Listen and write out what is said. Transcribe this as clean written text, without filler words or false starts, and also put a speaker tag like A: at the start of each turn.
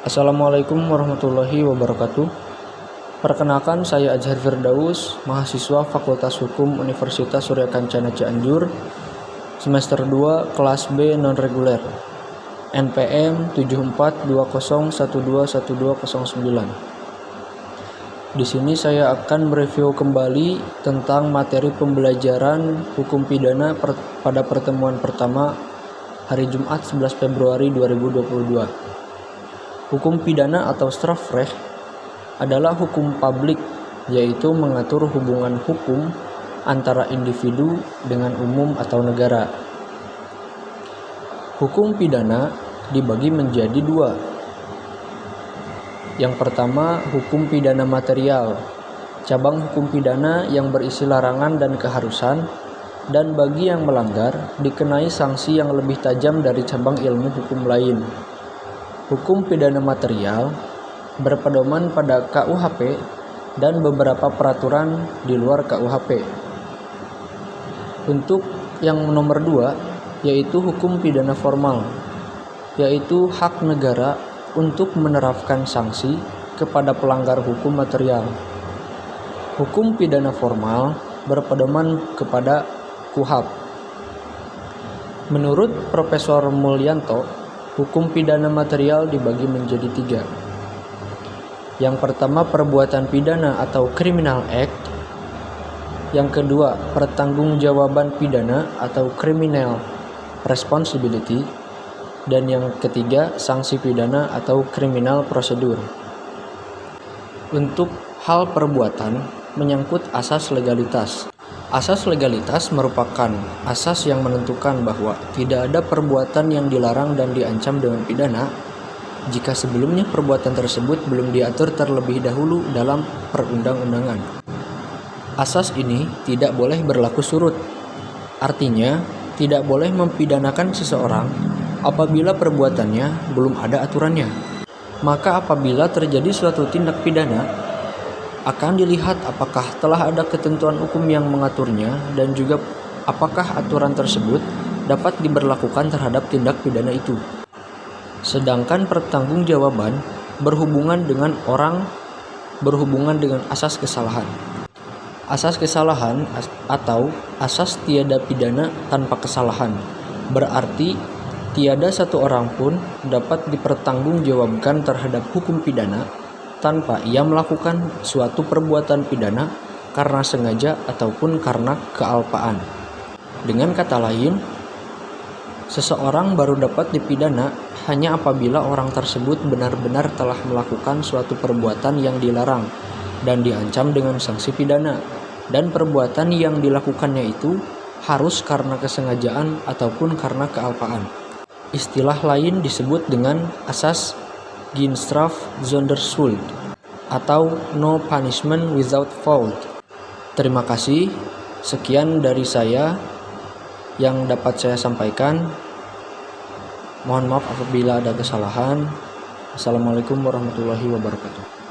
A: Assalamualaikum warahmatullahi wabarakatuh. Perkenalkan, saya Azhar Firdaus, mahasiswa Fakultas Hukum Universitas Surya Kencana Cianjur, semester 2 kelas B non-reguler, NPM 7420121209. Di sini saya akan mereview kembali tentang materi pembelajaran hukum pidana pada pertemuan pertama hari Jumat 11 Februari 2022. Hukum pidana atau strafrecht adalah hukum publik, yaitu mengatur hubungan hukum antara individu dengan umum atau negara. Hukum pidana dibagi menjadi dua. Yang pertama, hukum pidana material, cabang hukum pidana yang berisi larangan dan keharusan, dan bagi yang melanggar dikenai sanksi yang lebih tajam dari cabang ilmu hukum lain. Hukum pidana material berpedoman pada KUHP dan beberapa peraturan di luar KUHP. Untuk yang nomor 2, yaitu hukum pidana formal, yaitu hak negara untuk menerapkan sanksi kepada pelanggar hukum material. Hukum pidana formal berpedoman kepada KUHP. Menurut Profesor Mulyanto, hukum pidana material dibagi menjadi 3. Yang pertama, perbuatan pidana atau criminal act. Yang kedua, pertanggungjawaban pidana atau criminal responsibility. Dan yang ketiga, sanksi pidana atau criminal procedure. Untuk hal perbuatan menyangkut asas legalitas. Asas legalitas merupakan asas yang menentukan bahwa tidak ada perbuatan yang dilarang dan diancam dengan pidana jika sebelumnya perbuatan tersebut belum diatur terlebih dahulu dalam perundang-undangan. Asas ini tidak boleh berlaku surut. Artinya, tidak boleh mempidanakan seseorang apabila perbuatannya belum ada aturannya. Maka apabila terjadi suatu tindak pidana, akan dilihat apakah telah ada ketentuan hukum yang mengaturnya dan juga apakah aturan tersebut dapat diberlakukan terhadap tindak pidana itu. Sedangkan pertanggungjawaban berhubungan dengan asas kesalahan. Asas kesalahan atau asas tiada pidana tanpa kesalahan berarti tiada satu orang pun dapat dipertanggungjawabkan terhadap hukum pidana tanpa ia melakukan suatu perbuatan pidana karena sengaja ataupun karena kealpaan. Dengan kata lain, seseorang baru dapat dipidana hanya apabila orang tersebut benar-benar telah melakukan suatu perbuatan yang dilarang dan diancam dengan sanksi pidana, dan perbuatan yang dilakukannya itu harus karena kesengajaan ataupun karena kealpaan. Istilah lain disebut dengan asas Ginstraf-Sonderschuld atau no punishment without fault. Terima kasih. Sekian dari saya yang dapat saya sampaikan. Mohon maaf apabila ada kesalahan. Assalamualaikum warahmatullahi wabarakatuh.